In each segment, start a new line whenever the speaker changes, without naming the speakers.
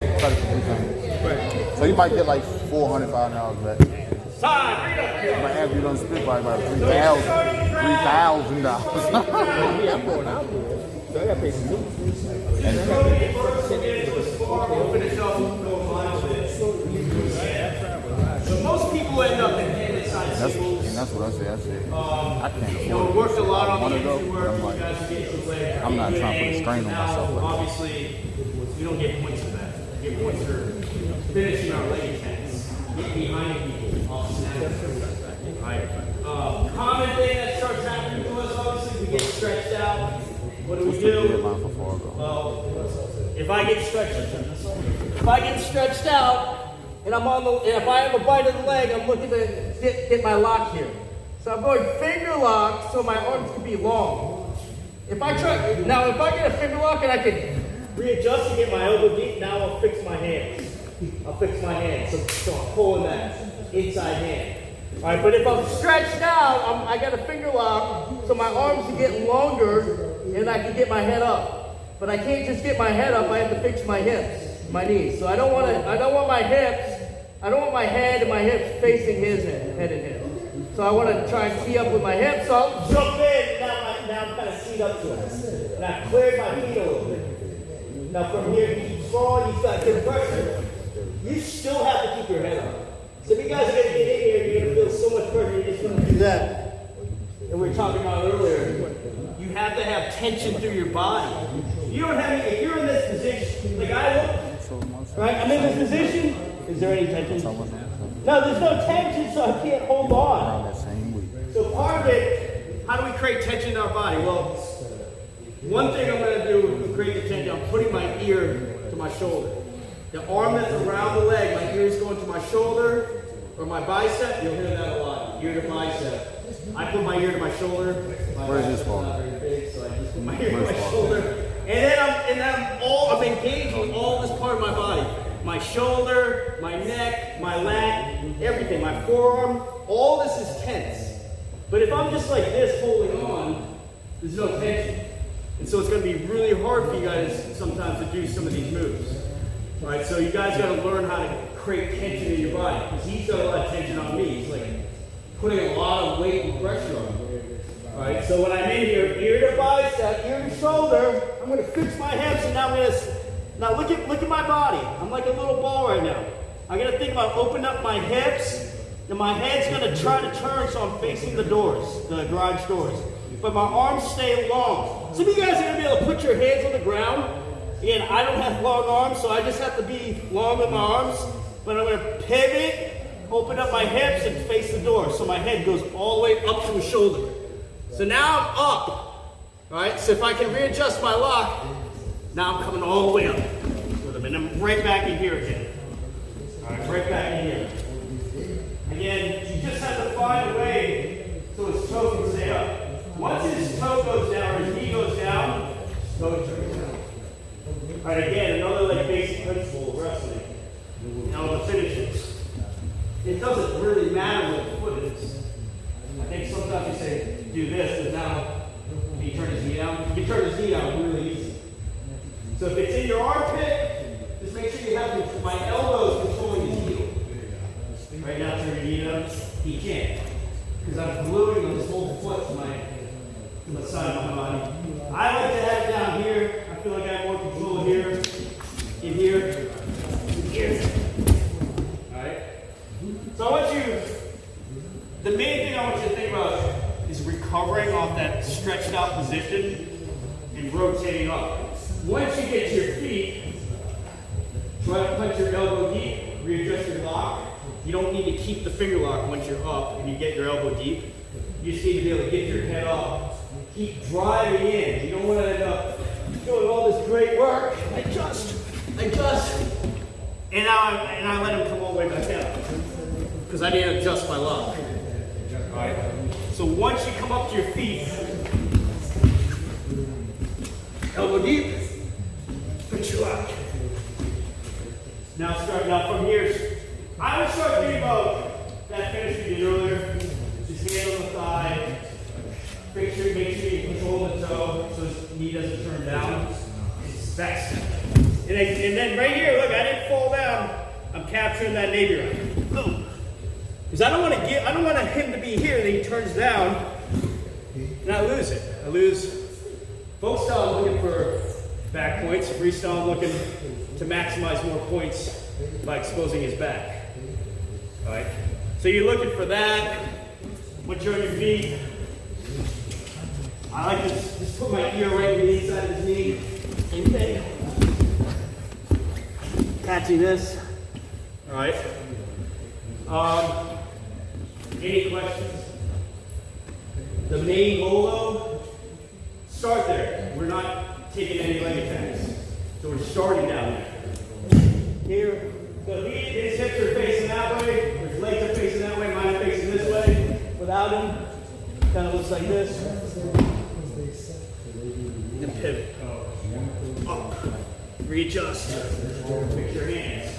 Try to complete things.
Right.
So you might get like $400,000 back. You might have you done split by about $3,000.
Yeah, I'm going out there. So I got to pay some dues.
So most people end up in hand-inside singles.
And that's what I said. I can't afford it.
We worked a lot on the
to go,
entry
but
work.
I'm
You
like,
guys are getting to leg.
I'm not trying to put a strain on myself like that.
Obviously, we don't get points for that. We get points for finishing our leg attacks. Getting behind people off snaps. Common thing that starts happening to us, obviously, we get stretched out. What do we do?
Deadline for Fargo.
Well, if I get stretched out, and if I have a bite of the leg, I'm looking to get my lock here. So I'm going finger lock so my arms can be long. If I get a finger lock and I can readjust and get my elbow deep, now I'll fix my hands. So I'm pulling that inside hand. All right, but if I'm stretched out, I got a finger lock, so my arms are getting longer, and I can get my head up. But I can't just get my head up. I have to fix my hips, my knees. So I don't want my head and my hips facing his head and hip. So I want to try and tee up with my hips. So I'll jump in. Now I'm kind of teed up to it. And I've cleared my feet a little bit. Now from here, you keep strong. You got good pressure. You still have to keep your head up. So if you guys are going to get in here, you're going to feel so much pressure, you're just going to do that. And we were talking about earlier, you have to have tension through your body. You don't have any, if you're in this position, like I look, right, I'm in this position, is there any tension? No, there's no tension, so I can't hold on. So part of it, how do we create tension in our body? Well, one thing I'm going to do to create the tension, I'm putting my ear to my shoulder. The arm that's around the leg, my ear is going to my shoulder or my bicep. You'll hear that a lot. Ear to bicep. I put my ear to my shoulder.
Where is this for?
Not very big, so I just put my ear to my shoulder. And then I'm engaging all this part of my body. My shoulder, my neck, my lat, everything. My forearm. All this is tense. But if I'm just like this holding on, there's no tension. And so it's going to be really hard for you guys sometimes to do some of these moves. All right, so you guys got to learn how to create tension in your body, because he's got a lot of tension on me. He's like putting a lot of weight and pressure on me. All right, so when I'm in here, ear to bicep, ear to shoulder, I'm going to fix my hips, and now look at my body. I'm like a little ball right now. I'm going to think about opening up my hips, and my head's going to try to turn so I'm facing the doors, the garage doors. But my arms stay long. Some of you guys are going to be able to put your hands on the ground. Again, I don't have long arms, so I just have to be long with my arms. But I'm going to pivot, open up my hips, and face the door. So my head goes all the way up to the shoulder. So now I'm up. All right, so if I can readjust my lock, now I'm coming all the way up with them. And I'm right back in here again. All right, right back in here. Again, you just have to find a way so his toe can stay up. Once his toe goes down or his knee goes down, toe turns down. All right, again, another like basic principle of wrestling. Now the finishes. It doesn't really matter what the foot is. I think sometimes you say, do this, but now he turn his knee down. You can turn his knee down really easy. So if it's in your armpit, just make sure you have my elbows controlling his heel. Right now, turn your knee down. He can't. Because I'm gluing this whole foot to the side of my body. I like to have it down here. I feel like I have more control here, in here, in here. Alright? So I want you, the main thing I want you to think about is recovering off that stretched out position and rotating up. Once you get to your feet, try to punch your elbow deep, readjust your lock. You don't need to keep the finger lock once you're up and you get your elbow deep. You just need to be able to get your head up. Keep driving in. You don't want to end up doing all this great work. Adjust. And I let him come all the way back down. Because I need to adjust my lock. Alright? So once you come up to your feet, elbow deep, put your lock. Now from here, I would start thinking about that finish we did earlier. Just hand on the thigh. Make sure you control the toe so his knee doesn't turn down. It's best. And then right here, look, I didn't fall down. I'm capturing that Navy round. Because I don't want him to be here, and then he turns down, and I lose it. I lose. Folk style, I'm looking for back points. Freestyle, I'm looking to maximize more points by exposing his back. All right. So you're looking for that. Once you're on your feet, I like to just put my ear right to the inside of his knee. Same thing. Catching this. All right. Any questions? The main goal, though, start there. We're not taking any leg attacks. So we're starting down there. Here. So his hips are facing that way, his legs are facing that way, mine are facing this way. Without him, kind of looks like this. And pivot. Up. Readjust. Fix your hands.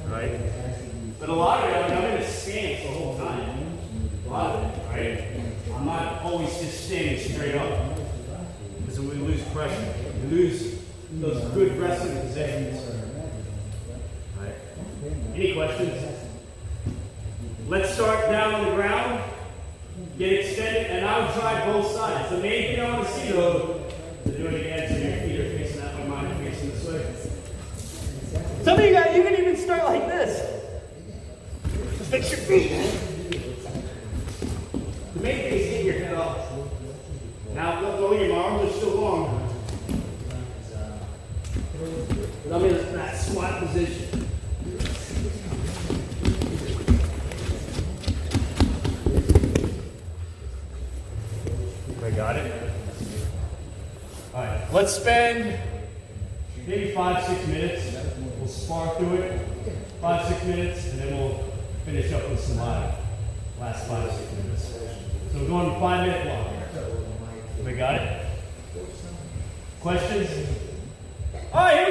Right? But a lot of it, I'm in a stance the whole time. A lot of it, right? I'm not always just standing straight up. Because we lose pressure. We lose those good resting positions. Right? Any questions? Let's start down on the ground. Get extended, and I'll try both sides. The main thing I want to see, though, is do it again so your feet are facing that way, mine are facing this way. Some of you guys, you can even start like this. Just fix your feet. The main thing is get your head up. Now, lower your arms are still long. But I'm in that squat position. I got it. All right, let's spend maybe 5-6 minutes. We'll spar through it, 5-6 minutes, and then we'll finish up with some live. Last 5-6 minutes. So we're going 5-minute block. We got it? Questions? All right, here we go.